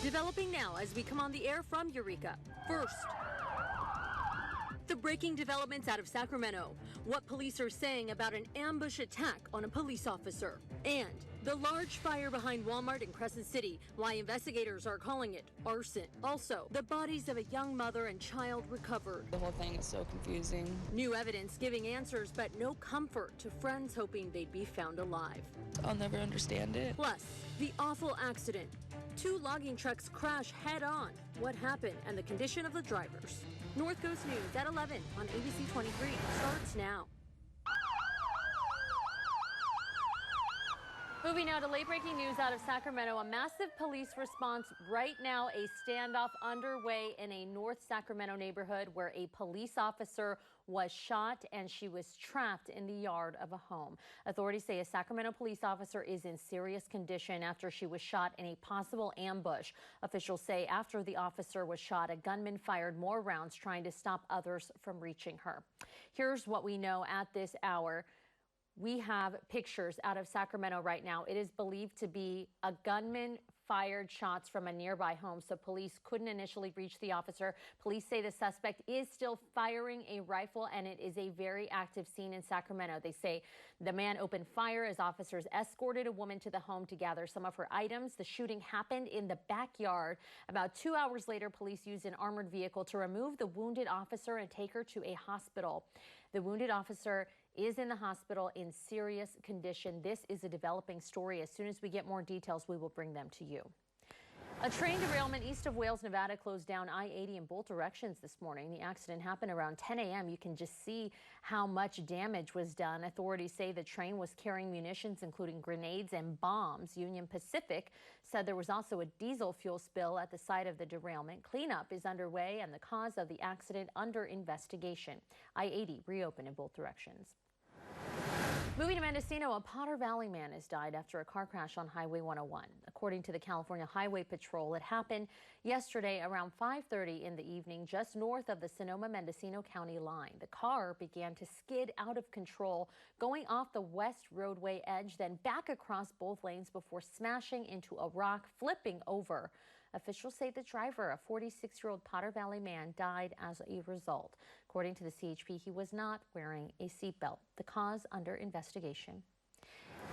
Developing now as we come on the air from Eureka. First, the breaking developments out of Sacramento. What police are saying about an ambush attack on a police officer. And the large fire behind Walmart in Crescent City. Why investigators are calling it arson. Also, the bodies of a young mother and child recovered. The whole thing is so confusing. New evidence giving answers, but no comfort to friends hoping they'd be found alive. I'll never understand it. Plus, the awful accident. 2 logging trucks crash head-on. What happened and the condition of the drivers. North Coast News at 11 on ABC 23 starts now. Moving now to late-breaking news out of Sacramento. A massive police response right now. A standoff underway in a North Sacramento neighborhood where a police officer was shot and she was trapped in the yard of a home. Authorities say a Sacramento police officer is in serious condition after she was shot in a possible ambush. Officials say after the officer was shot, a gunman fired more rounds trying to stop others from reaching her. Here's what we know at this hour. We have pictures out of Sacramento right now. It is believed to be a gunman fired shots from a nearby home, so police couldn't initially reach the officer. Police say the suspect is still firing a rifle, and it is a very active scene in Sacramento. They say the man opened fire as officers escorted a woman to the home to gather some of her items. The shooting happened in the backyard. About 2 hours later, police used an armored vehicle to remove the wounded officer and take her to a hospital. The wounded officer is in the hospital in serious condition. This is a developing story. As soon as we get more details, we will bring them to you. A train derailment east of Wales, Nevada closed down I-80 in both directions this morning. The accident happened around 10 a.m. You can just see how much damage was done. Authorities say the train was carrying munitions, including grenades and bombs. Union Pacific said there was also a diesel fuel spill at the site of the derailment. Cleanup is underway and the cause of the accident under investigation. I-80 reopened in both directions. Moving to Mendocino, a Potter Valley man has died after a car crash on Highway 101. According to the California Highway Patrol, it happened yesterday around 5:30 in the evening, just north of the Sonoma-Mendocino County line. The car began to skid out of control, going off the west roadway edge, then back across both lanes before smashing into a rock, flipping over. Officials say the driver, a 46-year-old Potter Valley man, died as a result. According to the CHP, he was not wearing a seatbelt. The cause under investigation.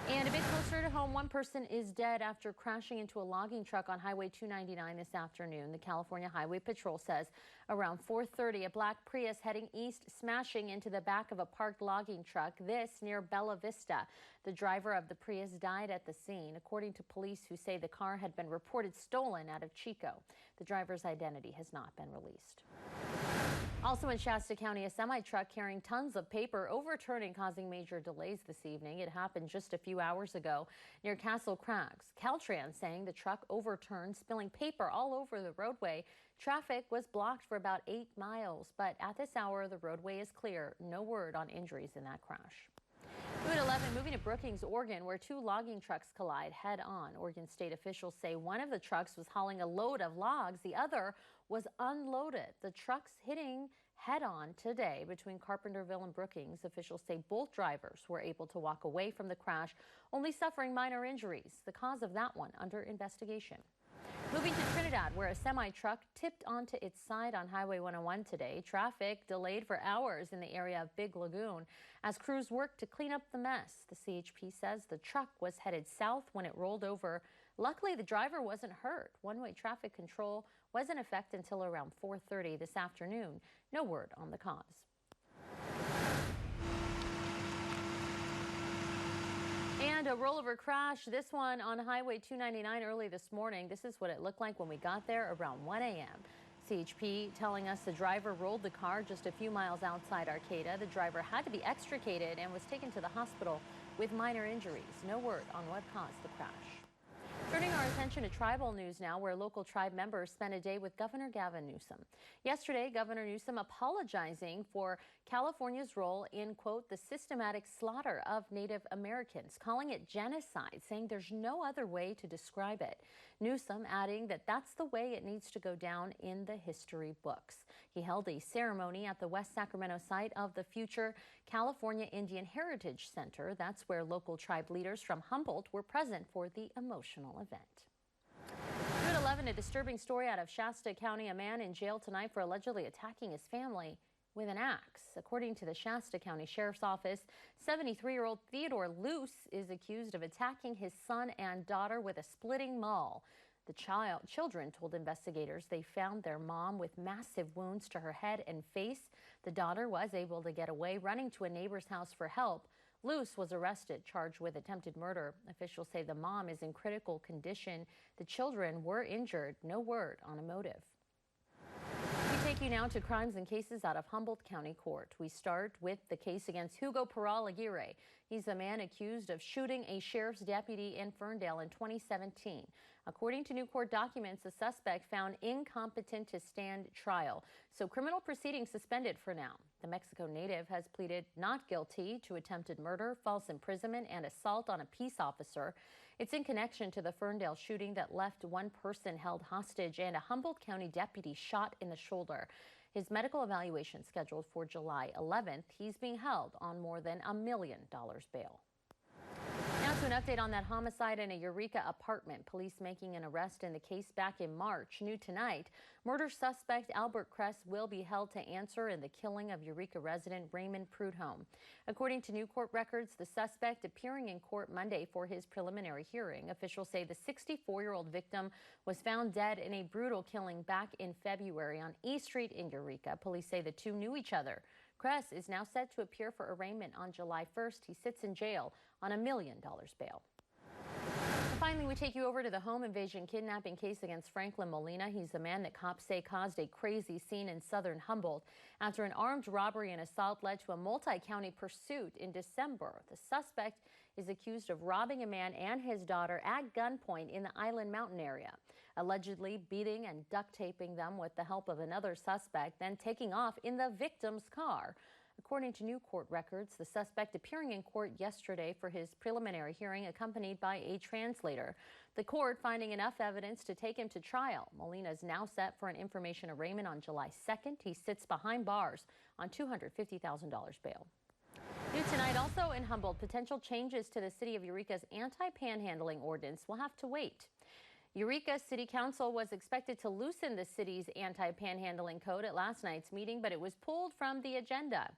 And a bit closer to home, one person is dead after crashing into a logging truck on Highway 299 this afternoon. The California Highway Patrol says around 4:30, a black Prius heading east smashing into the back of a parked logging truck, this near Bella Vista. The driver of the Prius died at the scene, according to police who say the car had been reported stolen out of Chico. The driver's identity has not been released. Also in Shasta County, a semi-truck carrying tons of paper overturning, causing major delays this evening. It happened just a few hours ago near Castle Crags. Caltrans saying the truck overturned, spilling paper all over the roadway. Traffic was blocked for about 8 miles, but at this hour, the roadway is clear. No word on injuries in that crash. At 11, moving to Brookings, Oregon, where 2 logging trucks collide head-on. Oregon state officials say one of the trucks was hauling a load of logs. The other was unloaded. The trucks hitting head-on today between Carpenterville and Brookings. Officials say both drivers were able to walk away from the crash, only suffering minor injuries. The cause of that one under investigation. Moving to Trinidad, where a semi-truck tipped onto its side on Highway 101 today. Traffic delayed for hours in the area of Big Lagoon as crews worked to clean up the mess. The CHP says the truck was headed south when it rolled over. Luckily, the driver wasn't hurt. One-way traffic control was in effect until around 4:30 this afternoon. No word on the cause. And a rollover crash, this one on Highway 299 early this morning. This is what it looked like when we got there around 1 a.m. CHP telling us the driver rolled the car just a few miles outside Arcata. The driver had to be extricated and was taken to the hospital with minor injuries. No word on what caused the crash. Turning our attention to tribal news now, where local tribe members spent a day with Governor Gavin Newsom. Yesterday, Governor Newsom apologizing for California's role in, quote, the systematic slaughter of Native Americans, calling it genocide, saying there's no other way to describe it. Newsom adding that that's the way it needs to go down in the history books. He held a ceremony at the West Sacramento site of the future California Indian Heritage Center. That's where local tribe leaders from Humboldt were present for the emotional event. At 11, a disturbing story out of Shasta County. A man in jail tonight for allegedly attacking his family with an axe. According to the Shasta County Sheriff's Office, 73-year-old Theodore Luce is accused of attacking his son and daughter with a splitting maul. The children told investigators they found their mom with massive wounds to her head and face. The daughter was able to get away, running to a neighbor's house for help. Luce was arrested, charged with attempted murder. Officials say the mom is in critical condition. The children were injured. No word on a motive. We take you now to crimes and cases out of Humboldt County Court. We start with the case against Hugo Peral Aguirre. He's the man accused of shooting a sheriff's deputy in Ferndale in 2017. According to new court documents, the suspect found incompetent to stand trial, so criminal proceedings suspended for now. The Mexico native has pleaded not guilty to attempted murder, false imprisonment, and assault on a peace officer. It's in connection to the Ferndale shooting that left one person held hostage and a Humboldt County deputy shot in the shoulder. His medical evaluation scheduled for July 11th. He's being held on more than $1 million bail. Now to an update on that homicide in a Eureka apartment. Police making an arrest in the case back in March. New tonight, murder suspect Albert Kress will be held to answer in the killing of Eureka resident Raymond Prudhomme. According to new court records, the suspect appearing in court Monday for his preliminary hearing. Officials say the 64-year-old victim was found dead in a brutal killing back in February on E Street in Eureka. Police say the two knew each other. Kress is now set to appear for arraignment on July 1st. He sits in jail on $1 million bail. And finally, we take you over to the home invasion kidnapping case against Franklin Molina. He's the man that cops say caused a crazy scene in southern Humboldt after an armed robbery and assault led to a multi-county pursuit in December. The suspect is accused of robbing a man and his daughter at gunpoint in the Island Mountain area, allegedly beating and duct taping them with the help of another suspect, then taking off in the victim's car. According to new court records, the suspect appearing in court yesterday for his preliminary hearing accompanied by a translator. The court finding enough evidence to take him to trial. Molina is now set for an information arraignment on July 2nd. He sits behind bars on $250,000 bail. New tonight, also in Humboldt, potential changes to the city of Eureka's anti-panhandling ordinance will have to wait. Eureka City Council was expected to loosen the city's anti-panhandling code at last night's meeting, but it was pulled from the agenda.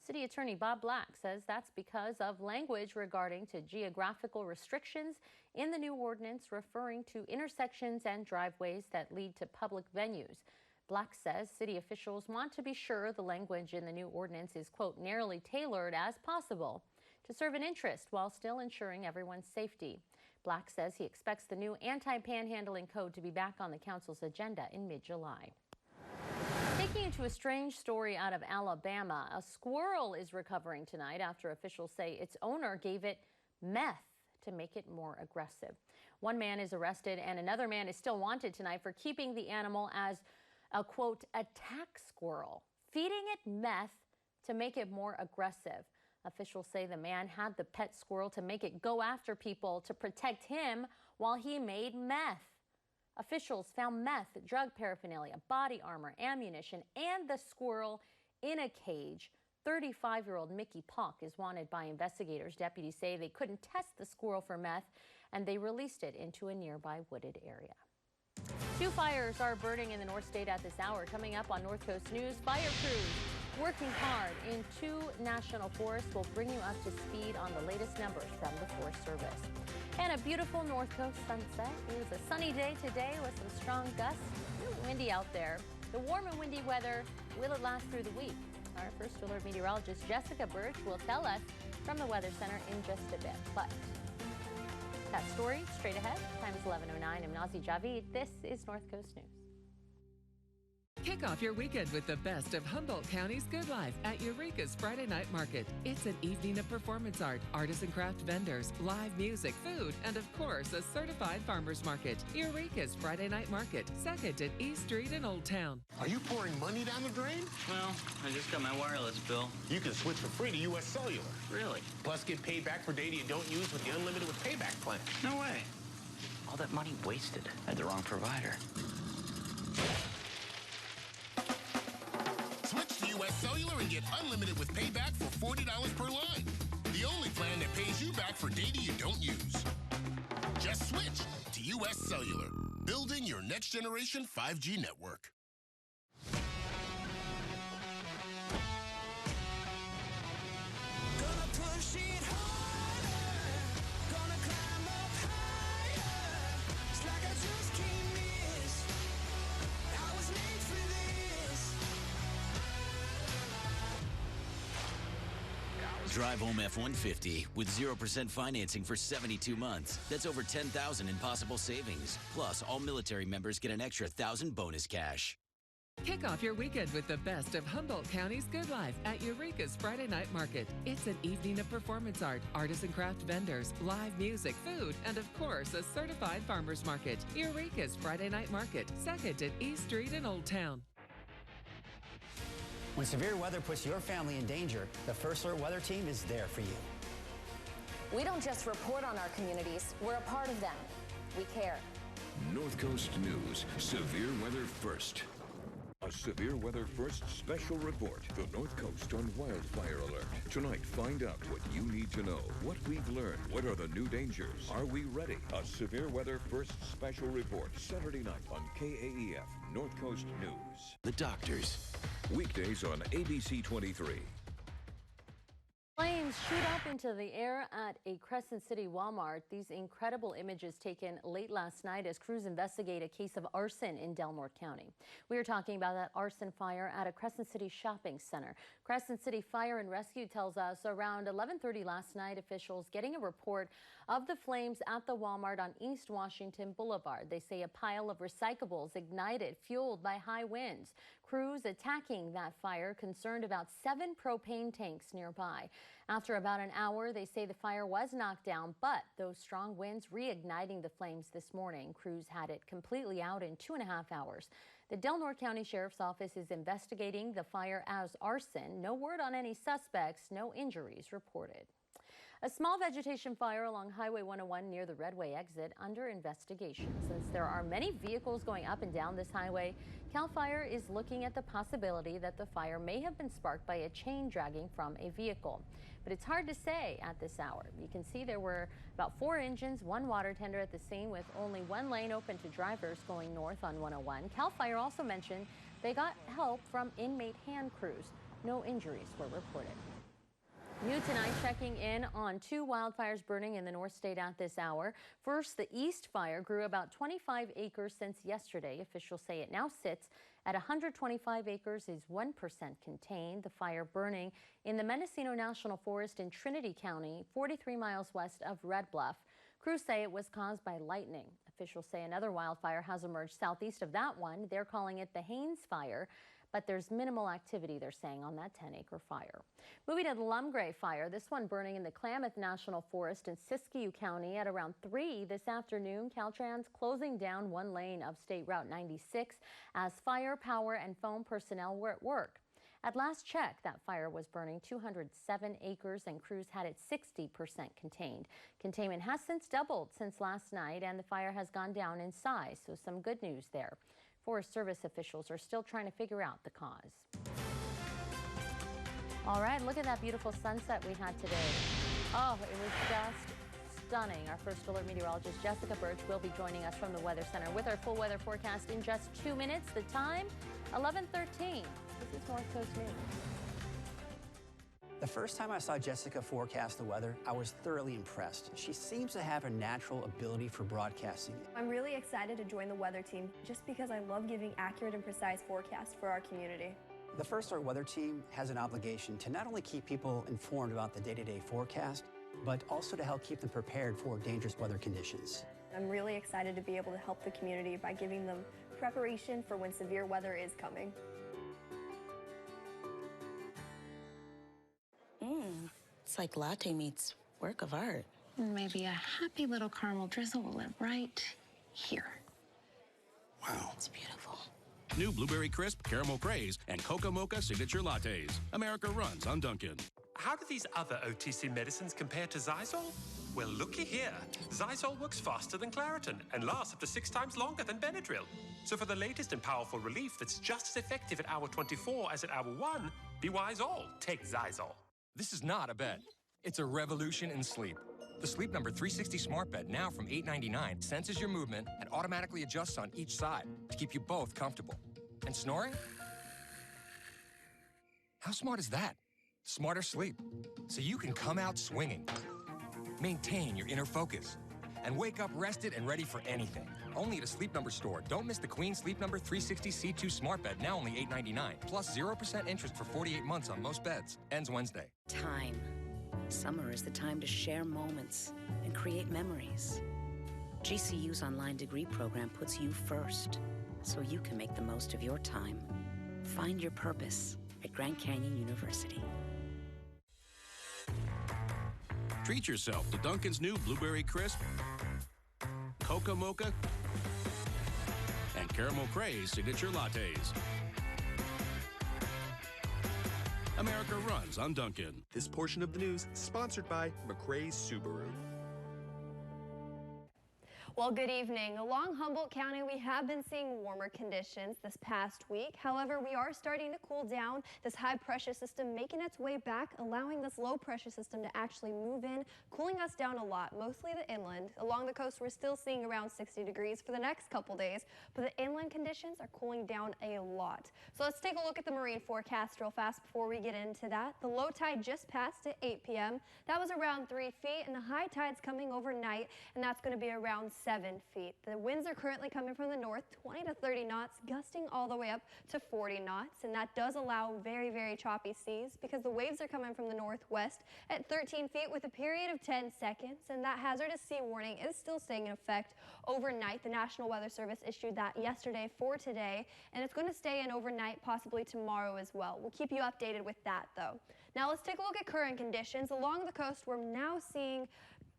City Attorney Bob Black says that's because of language regarding to geographical restrictions in the new ordinance referring to intersections and driveways that lead to public venues. Black says city officials want to be sure the language in the new ordinance is, quote, narrowly tailored as possible to serve an interest while still ensuring everyone's safety. Black says he expects the new anti-panhandling code to be back on the council's agenda in mid-July. Taking you to a strange story out of Alabama, a squirrel is recovering tonight after officials say its owner gave it meth to make it more aggressive. One man is arrested and another man is still wanted tonight for keeping the animal as a, quote, attack squirrel, feeding it meth to make it more aggressive. Officials say the man had the pet squirrel to make it go after people to protect him while he made meth. Officials found meth, drug paraphernalia, body armor, ammunition, and the squirrel in a cage. 35-year-old Mickey Pock is wanted by investigators. Deputies say they couldn't test the squirrel for meth, and they released it into a nearby wooded area. 2 fires are burning in the North State at this hour. Coming up on North Coast News, fire crews working hard in 2 national forests. Will bring you up to speed on the latest numbers from the Forest Service. And a beautiful North Coast sunset. It was a sunny day today with some strong gusts. Really windy out there. The warm and windy weather, will it last through the week? Our first alert meteorologist Jessica Birch will tell us from the Weather Center in just a bit. But that story straight ahead. Time is 11:09. I'm Nazy Javid. This is North Coast News. Kick off your weekend with the best of Humboldt County's good life at Eureka's Friday Night Market. It's an evening of performance art, artists and craft vendors, live music, food, and of course, a certified farmer's market. Eureka's Friday Night Market, 2nd at East Street in Old Town. Are you pouring money down the drain? Well, I just got my wireless bill. You can switch for free to U.S. Cellular. Really? Plus get paid back for data you don't use with the Unlimited with Payback plan. No way. All that money wasted. I had the wrong provider. Switch to U.S. Cellular and get Unlimited with Payback for $40 per line. The only plan that pays you back for data you don't use. Just switch to U.S. Cellular. Building your next generation 5G network. Gonna push it harder, gonna climb up higher. It's like I just can't miss. I was made for this. Drive home F-150 with 0% financing for 72 months. That's over $10,000 in possible savings. Plus, all military members get an extra $1,000 bonus cash. Kick off your weekend with the best of Humboldt County's good life at Eureka's Friday Night Market. It's an evening of performance art, artists and craft vendors, live music, food, and of course, a certified farmer's market. Eureka's Friday Night Market, 2nd at East Street in Old Town. When severe weather puts your family in danger, the First Alert Weather Team is there for you. We don't just report on our communities, we're a part of them. We care. North Coast News, severe weather first. A Severe Weather First special report. The North Coast on wildfire alert. Tonight, find out what you need to know. What we've learned. What are the new dangers? Are we ready? A Severe Weather First special report. Saturday night on KAEF, North Coast News. The Doctors. Weekdays on ABC 23. Flames shoot up into the air at a Crescent City Walmart. These incredible images taken late last night as crews investigate a case of arson in Del Norte County. We are talking about that arson fire at a Crescent City shopping center. Crescent City Fire and Rescue tells us around 11:30 last night, officials getting a report of the flames at the Walmart on East Washington Boulevard. They say a pile of recyclables ignited, fueled by high winds. Crews attacking that fire, concerned about 7 propane tanks nearby. After about an hour, they say the fire was knocked down, but those strong winds reigniting the flames this morning. Crews had it completely out in 2.5 hours. The Del Norte County Sheriff's Office is investigating the fire as arson. No word on any suspects, no injuries reported. A small vegetation fire along Highway 101 near the Redway exit under investigation. Since there are many vehicles going up and down this highway, CAL FIRE is looking at the possibility that the fire may have been sparked by a chain dragging from a vehicle. But it's hard to say at this hour. You can see there were about 4 engines, 1 water tender at the scene with only 1 lane open to drivers going north on 101. CAL FIRE also mentioned they got help from inmate hand crews. No injuries were reported. New tonight, checking in on 2 wildfires burning in the North State at this hour. First, the East Fire grew about 25 acres since yesterday. Officials say it now sits at 125 acres, is 1% contained. The fire burning in the Mendocino National Forest in Trinity County, 43 miles west of Red Bluff. Crews say it was caused by lightning. Officials say another wildfire has emerged southeast of that one. They're calling it the Haynes Fire. But there's minimal activity, they're saying, on that 10-acre fire. Moving to the Lumgray Fire, this one burning in the Klamath National Forest in Siskiyou County at around 3 this afternoon. Caltrans closing down 1 lane of State Route 96 as fire, power, and phone personnel were at work. At last check, that fire was burning 207 acres and crews had it 60% contained. Containment has since doubled since last night and the fire has gone down in size, so some good news there. Forest Service officials are still trying to figure out the cause. All right, look at that beautiful sunset we had today. Oh, it was just stunning. Our First Alert meteorologist Jessica Birch will be joining us from the Weather Center with our full weather forecast in just 2 minutes. The time, 11:13. This is North Coast News. The first time I saw Jessica forecast the weather, I was thoroughly impressed. She seems to have a natural ability for broadcasting. I'm really excited to join the weather team just because I love giving accurate and precise forecasts for our community. The First Alert Weather Team has an obligation to not only keep people informed about the day-to-day forecast, but also to help keep them prepared for dangerous weather conditions. I'm really excited to be able to help the community by giving them preparation for when severe weather is coming. It's like latte meets work of art. Maybe a happy little caramel drizzle will live right here. Wow. It's beautiful. New Blueberry Crisp, Caramel Craze, and Coca Mocha Signature Lattes. America runs on Dunkin'. How do these other OTC medicines compare to Zysol? Well, looky here. Zysol works faster than Claritin and lasts up to 6 times longer than Benadryl. So for the latest and powerful relief that's just as effective at hour 24 as at hour 1, be wise all. Take Zysol. This is not a bed. It's a revolution in sleep. The Sleep Number 360 smart bed, now from $8.99, senses your movement and automatically adjusts on each side to keep you both comfortable. And snoring? How smart is that? Smarter sleep, so you can come out swinging, maintain your inner focus, and wake up rested and ready for anything. Only at a Sleep Number store. Don't miss the Queen Sleep Number 360 C2 smart bed, now only $8.99, plus 0% interest for 48 months on most beds. Ends Wednesday. Time. Summer is the time to share moments and create memories. GCU's online degree program puts you first, so you can make the most of your time. Find your purpose at Grand Canyon University. Treat yourself to Dunkin's new Blueberry Crisp, Coca Mocha, and Caramel Craze signature lattes. America runs on Dunkin'. This portion of the news is sponsored by McRae's Subaru. Well, good evening. Along Humboldt County, we have been seeing warmer conditions this past week. However, we are starting to cool down. This high pressure system making its way back, allowing this low pressure system to actually move in, cooling us down a lot, mostly the inland. Along the coast, we're still seeing around 60 degrees for the next couple days, but the inland conditions are cooling down a lot. So let's take a look at the marine forecast real fast before we get into that. The low tide just passed at 8 p.m. That was around 3 feet, and the high tide's coming overnight, and that's going to be around 7 feet. The winds are currently coming from the north, 20 to 30 knots, gusting all the way up to 40 knots, and that does allow very, very choppy seas because the waves are coming from the northwest at 13 feet with a period of 10 seconds, and that hazardous sea warning is still staying in effect overnight. The National Weather Service issued that yesterday for today, and it's going to stay in overnight, possibly tomorrow as well. We'll keep you updated with that, though. Now let's take a look at current conditions. Along the coast, we're now seeing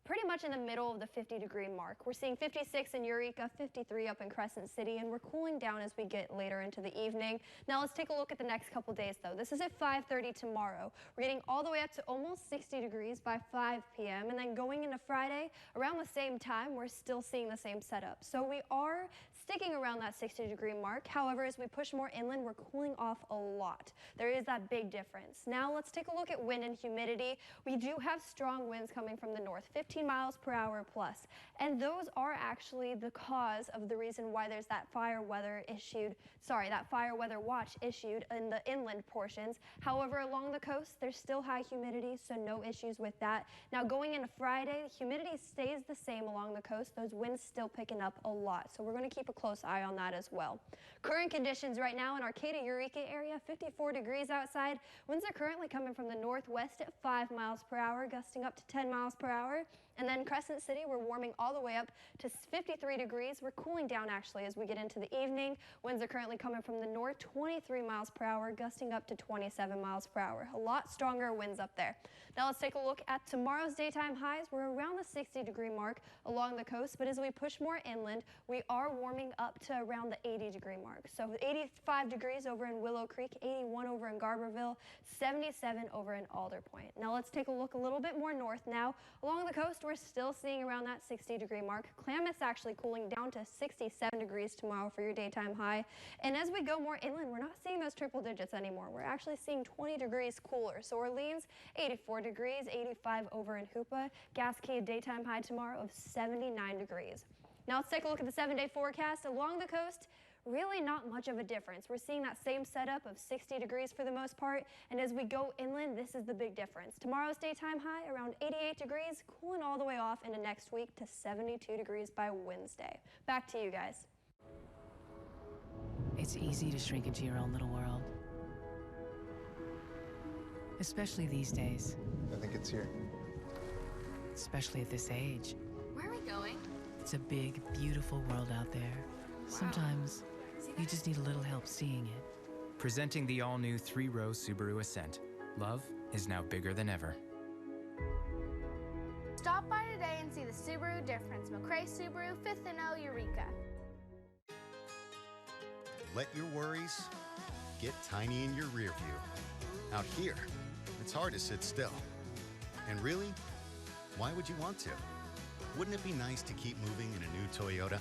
pretty much in the middle of the 50-degree mark. We're seeing 56 in Eureka, 53 up in Crescent City, and we're cooling down as we get later into the evening. Now let's take a look at the next couple days, though. This is at 5:30 tomorrow. We're getting all the way up to almost 60 degrees by 5 p.m. And then going into Friday, around the same time, we're still seeing the same setup. So we are sticking around that 60-degree mark. However, as we push more inland, we're cooling off a lot. There is that big difference. Now let's take a look at wind and humidity. We do have strong winds coming from the north, 15 miles per hour plus, and those are actually the cause of the reason why there's that fire weather watch issued in the inland portions. However, along the coast, there's still high humidity, so no issues with that. Now going into Friday, the humidity stays the same along the coast. Those winds still picking up a lot, so we're going to keep a close eye on that as well. Current conditions right now in Arcata, Eureka area, 54 degrees outside. Winds are currently coming from the northwest at 5 miles per hour, gusting up to 10 miles per hour. And then Crescent City, we're warming all the way up to 53 degrees. We're cooling down actually as we get into the evening. Winds are currently coming from the north, 23 miles per hour, gusting up to 27 miles per hour. A lot stronger winds up there. Now let's take a look at tomorrow's daytime highs. We're around the 60-degree mark along the coast, but as we push more inland, we are warming up to around the 80-degree mark. So 85 degrees over in Willow Creek, 81 over in Garberville, 77 over in Alder Point. Now let's take a look a little bit more north now. Along the coast, we're still seeing around that 60-degree mark. Klamath's actually cooling down to 67 degrees tomorrow for your daytime high. And as we go more inland, we're not seeing those triple digits anymore. We're actually seeing 20 degrees cooler. So Orleans, 84 degrees, 85 over in Hoopa. Gasquet, daytime high tomorrow of 79 degrees. Now let's take a look at the 7-day forecast. Along the coast, really not much of a difference. We're seeing that same setup of 60 degrees for the most part, and as we go inland, this is the big difference. Tomorrow's daytime high around 88 degrees, cooling all the way off into next week to 72 degrees by Wednesday. Back to you guys. It's easy to shrink into your own little world, especially these days. I think it's here. Especially at this age. Where are we going? It's a big, beautiful world out there. Wow. Sometimes you just need a little help seeing it. Presenting the all-new 3-row Subaru Ascent. Love is now bigger than ever. Stop by today and see the Subaru difference. McRae Subaru, 5th and O, Eureka. Let your worries get tiny in your rear view. Out here, it's hard to sit still. And really, why would you want to? Wouldn't it be nice to keep moving in a new Toyota?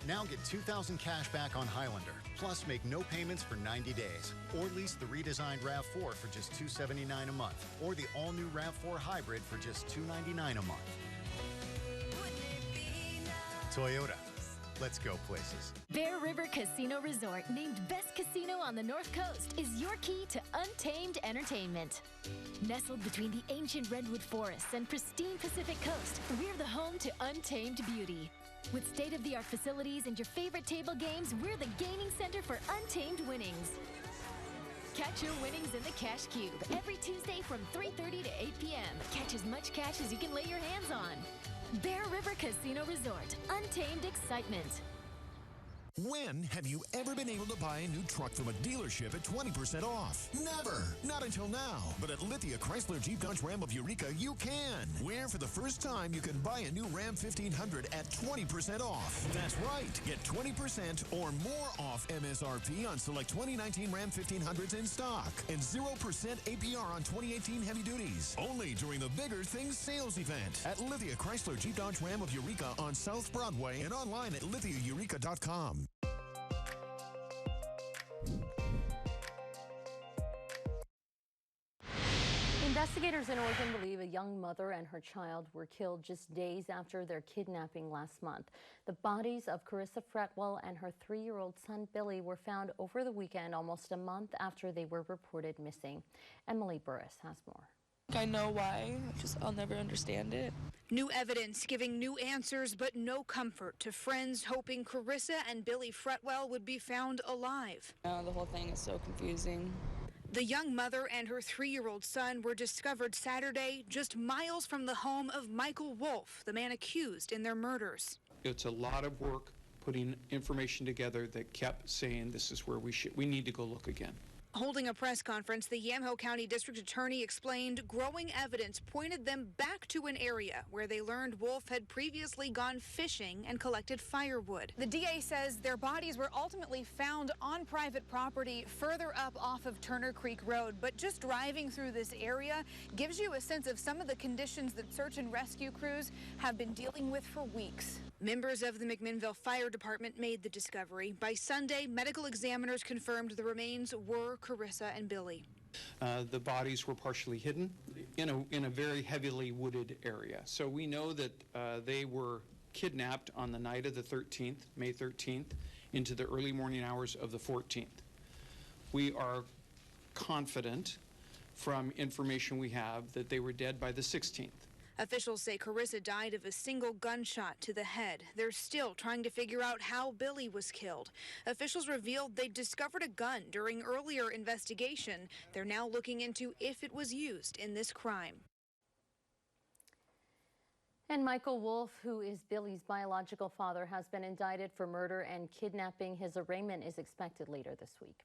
Now get $2,000 cash back on Highlander, plus make no payments for 90 days. Or lease the redesigned RAV4 for just $279 a month, or the all-new RAV4 Hybrid for just $299 a month. Toyota. Let's go places. Bear River Casino Resort, named Best Casino on the North Coast, is your key to untamed entertainment. Nestled between the ancient redwood forests and pristine Pacific coast, we're the home to untamed beauty. With state-of-the-art facilities and your favorite table games, we're the gaming center for untamed winnings. Catch your winnings in the Cash Cube every Tuesday from 3:30 to 8 p.m. Catch as much cash as you can lay your hands on. Bear River Casino Resort. Untamed excitement. When have you ever been able to buy a new truck from a dealership at 20% off? Never! Not until now. But at Lithia Chrysler Jeep Dodge Ram of Eureka, you can. Where for the first time you can buy a new Ram 1500 at 20% off. That's right. Get 20% or more off MSRP on select 2019 Ram 1500s in stock. And 0% APR on 2018 heavy duties. Only during the Bigger Things sales event at Lithia Chrysler Jeep Dodge Ram of Eureka on South Broadway and online at lithiaeureka.com. Investigators in Oregon believe a young mother and her child were killed just days after their kidnapping last month. The bodies of Carissa Fretwell and her 3-year-old son Billy were found over the weekend, almost a month after they were reported missing. Emily Burris has more. I know why, I'll never understand it. New evidence giving new answers, but no comfort to friends hoping Carissa and Billy Fretwell would be found alive. The whole thing is so confusing. The young mother and her 3-year-old son were discovered Saturday just miles from the home of Michael Wolf, the man accused in their murders. It's a lot of work putting information together that kept saying this is where we need to go look again. Holding a press conference, the Yamhill County District Attorney explained growing evidence pointed them back to an area where they learned Wolf had previously gone fishing and collected firewood. The DA says their bodies were ultimately found on private property further up off of Turner Creek Road, but just driving through this area gives you a sense of some of the conditions that search and rescue crews have been dealing with for weeks. Members of the McMinnville Fire Department made the discovery. By Sunday, medical examiners confirmed the remains were Carissa and Billy. The bodies were partially hidden in a very heavily wooded area. So we know that they were kidnapped on the night of the 13th, May 13th, into the early morning hours of the 14th. We are confident from information we have that they were dead by the 16th. Officials say Carissa died of a single gunshot to the head. They're still trying to figure out how Billy was killed. Officials revealed they discovered a gun during earlier investigation. They're now looking into if it was used in this crime. And Michael Wolf, who is Billy's biological father, has been indicted for murder and kidnapping. His arraignment is expected later this week.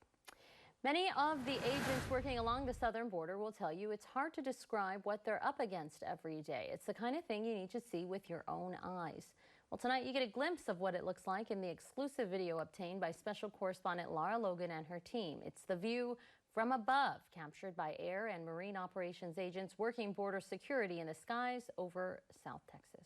Many of the agents working along the southern border will tell you it's hard to describe what they're up against every day. It's the kind of thing you need to see with your own eyes. Well, tonight you get a glimpse of what it looks like in the exclusive video obtained by special correspondent Lara Logan and her team. It's the view from above, captured by air and marine operations agents working border security in the skies over South Texas.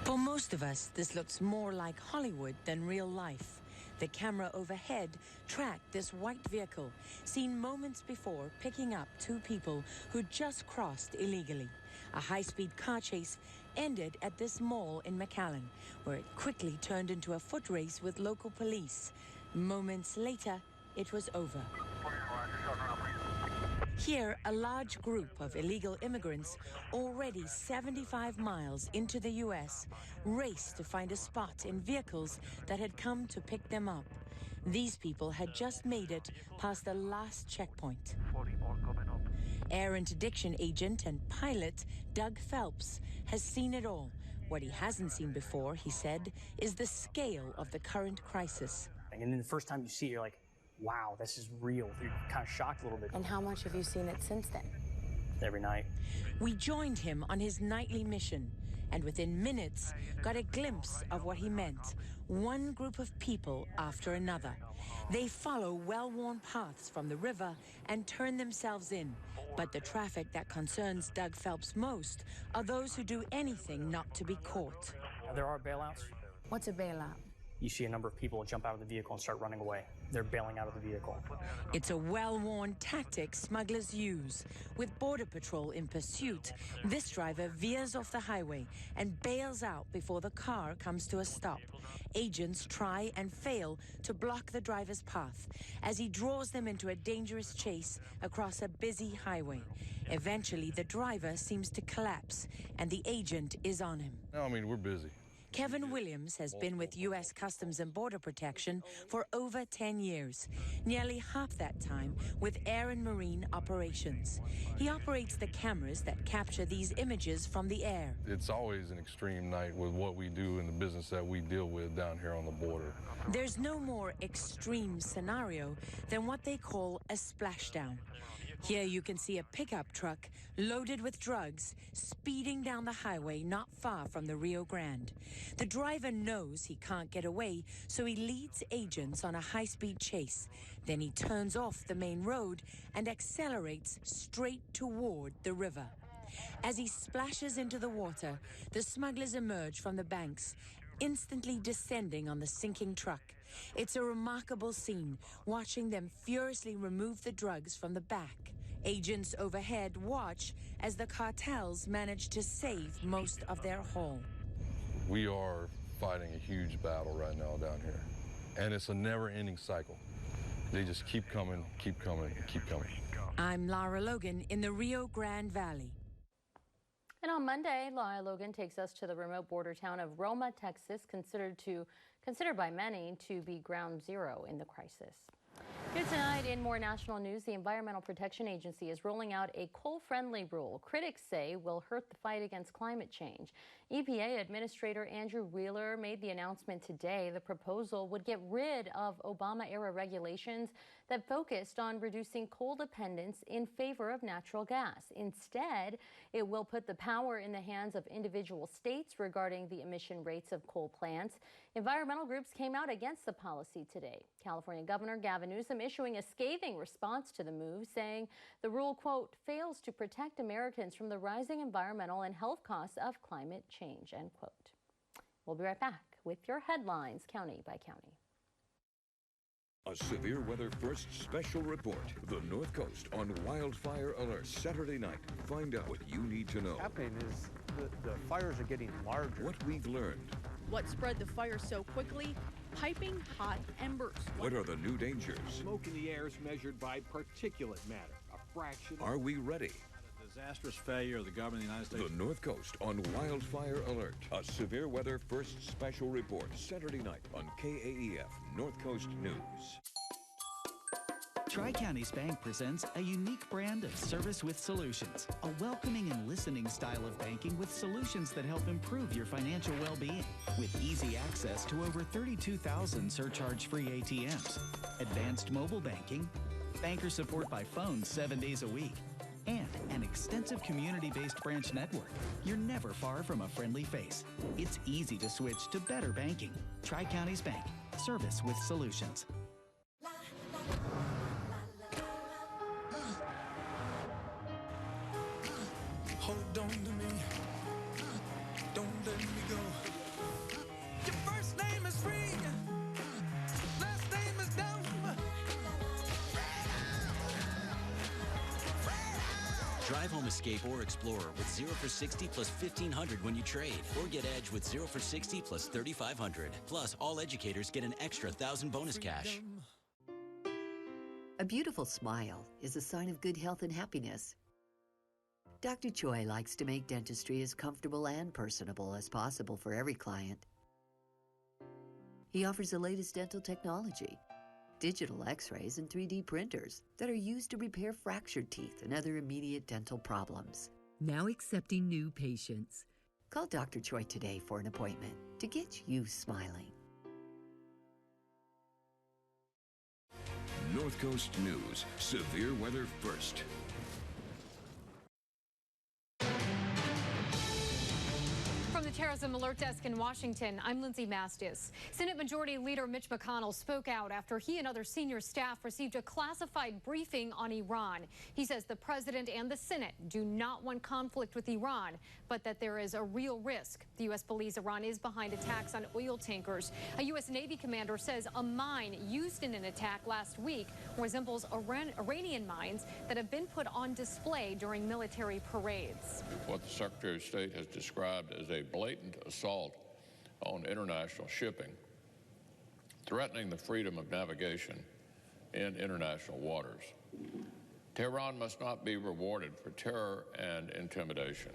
For most of us, this looks more like Hollywood than real life. The camera overhead tracked this white vehicle, seen moments before picking up 2 people who just crossed illegally. A high-speed car chase ended at this mall in McAllen, where it quickly turned into a foot race with local police. Moments later, it was over. Here, a large group of illegal immigrants, already 75 miles into the U.S., raced to find a spot in vehicles that had come to pick them up. These people had just made it past the last checkpoint. Air interdiction agent and pilot Doug Phelps has seen it all. What he hasn't seen before, he said, is the scale of the current crisis. And then the first time you see it, you're like, wow, this is real. You're kind of shocked a little bit. And how much have you seen it since then? Every night. We joined him on his nightly mission, and within minutes got a glimpse of what he meant. One group of people after another. They follow well-worn paths from the river and turn themselves in. But the traffic that concerns Doug Phelps most are those who do anything not to be caught. There are bailouts. What's a bailout? you see a number of people jump out of the vehicle and start running away. They're bailing out of the vehicle. It's a well-worn tactic smugglers use. With Border Patrol in pursuit, this driver veers off the highway and bails out before the car comes to a stop. Agents try and fail to block the driver's path as he draws them into a dangerous chase across a busy highway. Eventually, the driver seems to collapse and the agent is on him. No, I mean, we're busy. Kevin Williams has been with U.S. Customs and Border Protection for over 10 years, nearly half that time with Air and Marine operations. He operates the cameras that capture these images from the air. It's always an extreme night with what we do in the business that we deal with down here on the border. There's no more extreme scenario than what they call a splashdown. Here you can see a pickup truck loaded with drugs speeding down the highway not far from the Rio Grande. The driver knows he can't get away, so he leads agents on a high-speed chase. Then he turns off the main road and accelerates straight toward the river. As he splashes into the water, the smugglers emerge from the banks, instantly descending on the sinking truck. It's a remarkable scene, watching them furiously remove the drugs from the back. Agents overhead watch as the cartels manage to save most of their haul. We are fighting a huge battle right now down here, and it's a never-ending cycle. They just keep coming, keep coming, keep coming. I'm Lara Logan in the Rio Grande Valley. And on Monday, Lara Logan takes us to the remote border town of Roma, Texas, considered by many to be ground zero in the crisis. Here tonight in more national news, the Environmental Protection Agency is rolling out a coal-friendly rule critics say will hurt the fight against climate change. EPA Administrator Andrew Wheeler made the announcement today. The proposal would get rid of Obama-era regulations that focused on reducing coal dependence in favor of natural gas. Instead, it will put the power in the hands of individual states regarding the emission rates of coal plants. Environmental groups came out against the policy today. California Governor Gavin Newsom issuing a scathing response to the move, saying the rule, quote, fails to protect Americans from the rising environmental and health costs of climate change, end quote. We'll be right back with your headlines, county by county. A severe weather first special report. The North Coast on wildfire alert Saturday night. Find out what you need to know. What's happening is the fires are getting larger. What we've learned. What spread the fire so quickly? Piping hot embers. What are the new dangers? Smoke in the air is measured by particulate matter, a fraction. Are we ready? Disastrous failure of the government of the United States. The North Coast on wildfire alert. A severe weather first special report Saturday night on KAEF North Coast News. Tri-Counties Bank presents a unique brand of service with solutions, a welcoming and listening style of banking with solutions that help improve your financial well-being. With easy access to over 32,000 surcharge-free ATMs, advanced mobile banking, banker support by phone 7 days a week, and an extensive community-based branch network, you're never far from a friendly face. It's easy to switch to better banking. Tri-Counties Bank, service with solutions. Hold on to me, don't let me go. Your first name is free, last name is dumb. Drive home Escape or Explorer with 0 for 60 plus 1,500 when you trade. Or get Edge with 0 for 60 plus 3,500. Plus, all educators get an extra 1,000 bonus cash. A beautiful smile is a sign of good health and happiness. Dr. Choi likes to make dentistry as comfortable and personable as possible for every client. He offers the latest dental technology, digital x-rays and 3D printers that are used to repair fractured teeth and other immediate dental problems. Now accepting new patients. Call Dr. Choi today for an appointment to get you smiling. North Coast News. Severe weather first. From the terrace Terrorism Alert Desk in Washington, I'm Lindsay Mastis. Senate Majority Leader Mitch McConnell spoke out after he and other senior staff received a classified briefing on Iran. He says the president and the Senate do not want conflict with Iran, but that there is a real risk. The U.S. believes Iran is behind attacks on oil tankers. A U.S. Navy commander says a mine used in an attack last week resembles Iranian mines that have been put on display during military parades. What the Secretary of State has described as a blatant assault on international shipping, threatening the freedom of navigation in international waters. Tehran must not be rewarded for terror and intimidation.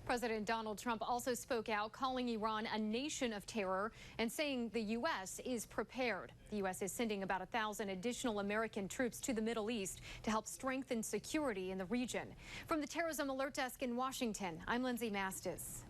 President Donald Trump also spoke out, calling Iran a nation of terror and saying the U.S. is prepared. The U.S. is sending about 1,000 additional American troops to the Middle East to help strengthen security in the region. From the Terrorism Alert Desk in Washington, I'm Lindsay Mastis.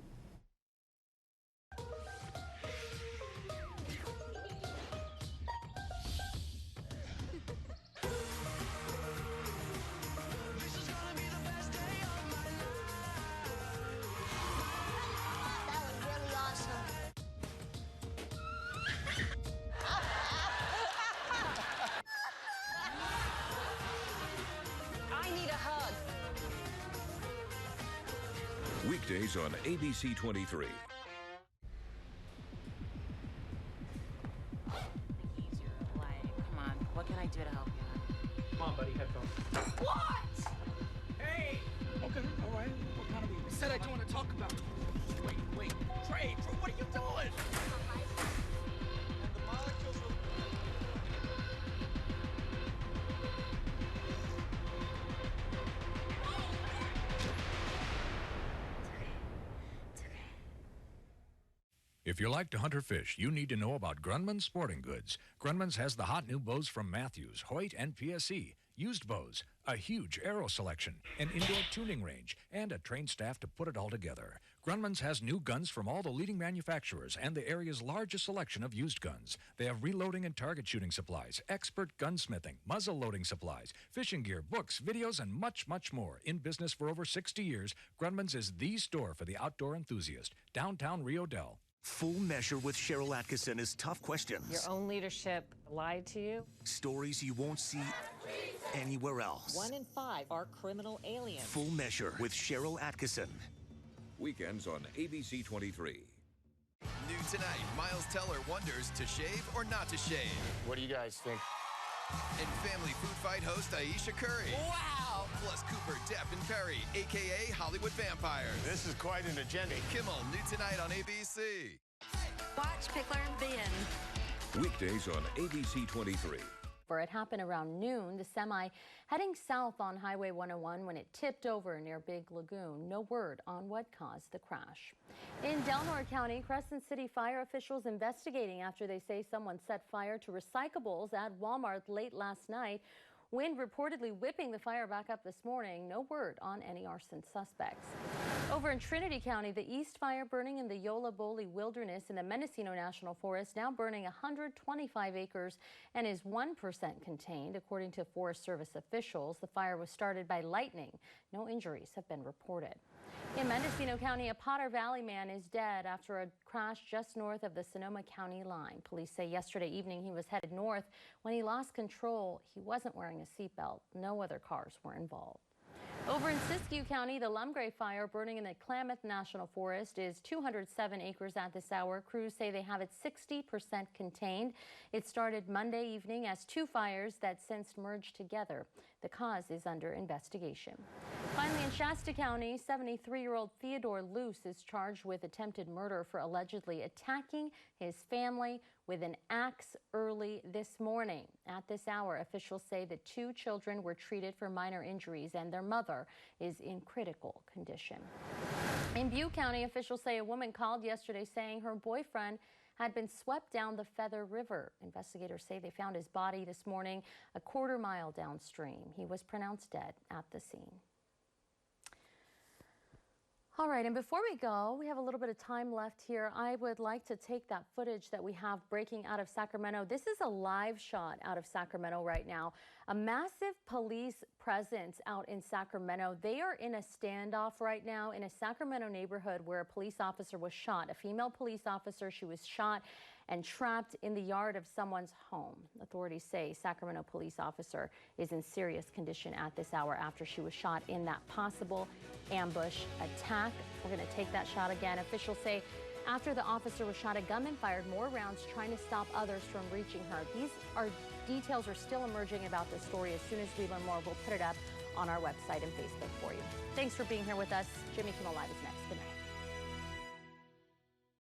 Weekdays on ABC 23. Come on, what can I do to help you? Come on, buddy, headphones. What? Hey! Okay, all right. What kind of I said I don't want to talk about it. Wait. Trey, what are you doing? If you like to hunt or fish, you need to know about Grunman's Sporting Goods. Grunman's has the hot new bows from Matthews, Hoyt, and PSE. Used bows, a huge arrow selection, an indoor tuning range, and a trained staff to put it all together. Grunman's has new guns from all the leading manufacturers and the area's largest selection of used guns. They have reloading and target shooting supplies, expert gunsmithing, muzzle loading supplies, fishing gear, books, videos, and much, much more. In business for over 60 years, Grunman's is the store for the outdoor enthusiast. Downtown Rio Dell. Full Measure with Cheryl Atkinson is tough questions. Your own leadership lied to you. Stories you won't see anywhere else. 1 in 5 are criminal aliens. Full Measure with Cheryl Atkinson. Weekends on ABC 23. New tonight, Miles Teller wonders to shave or not to shave. What do you guys think? And Family Food Fight host Aisha Curry. Wow! Plus Cooper, Depp, and Perry, a.k.a. Hollywood Vampires. This is quite an agenda. Kimmel, new tonight on ABC. Watch Pickler and Bean. Weekdays on ABC 23. It happened around noon. The semi heading south on Highway 101 when it tipped over near Big Lagoon. No word on what caused the crash. In Delaware County, Crescent City fire officials investigating after they say someone set fire to recyclables at Walmart late last night. Wind reportedly whipping the fire back up this morning. No word on any arson suspects. Over in Trinity County, the East fire burning in the Yola Boli Wilderness in the Mendocino National Forest, now burning 125 acres and is 1% contained. According to Forest Service officials, the fire was started by lightning. No injuries have been reported. In Mendocino County, a Potter Valley man is dead after a crash just north of the Sonoma County line. Police say yesterday evening he was headed north when he lost control. He wasn't wearing a seatbelt. No other cars were involved. Over in Siskiyou County, the Lumgray fire burning in the Klamath National Forest is 207 acres at this hour. Crews say they have it 60% contained. It started Monday evening as two fires that since merged together. The cause is under investigation. Finally, in Shasta County, 73-year-old Theodore Luce is charged with attempted murder for allegedly attacking his family with an axe early this morning. At this hour, officials say the two children were treated for minor injuries and their mother is in critical condition. In Butte County, officials say a woman called yesterday saying her boyfriend had been swept down the Feather River. Investigators say they found his body this morning a quarter mile downstream. He was pronounced dead at the scene. All right, and before we go, we have a little bit of time left here. I would like to take that footage that we have breaking out of Sacramento. This is a live shot out of Sacramento right now. A massive police presence out in Sacramento. They are in a standoff right now in a Sacramento neighborhood where a police officer was shot. A female police officer, she was shot and trapped in the yard of someone's home. Authorities say Sacramento police officer is in serious condition at this hour after she was shot in that possible ambush attack. We're going to take that shot again. Officials say after the officer was shot, a gunman fired more rounds trying to stop others from reaching her. Details are still emerging about this story. As soon as we learn more, we'll put it up on our website and Facebook for you. Thanks for being here with us. Jimmy Kimmel Live is next.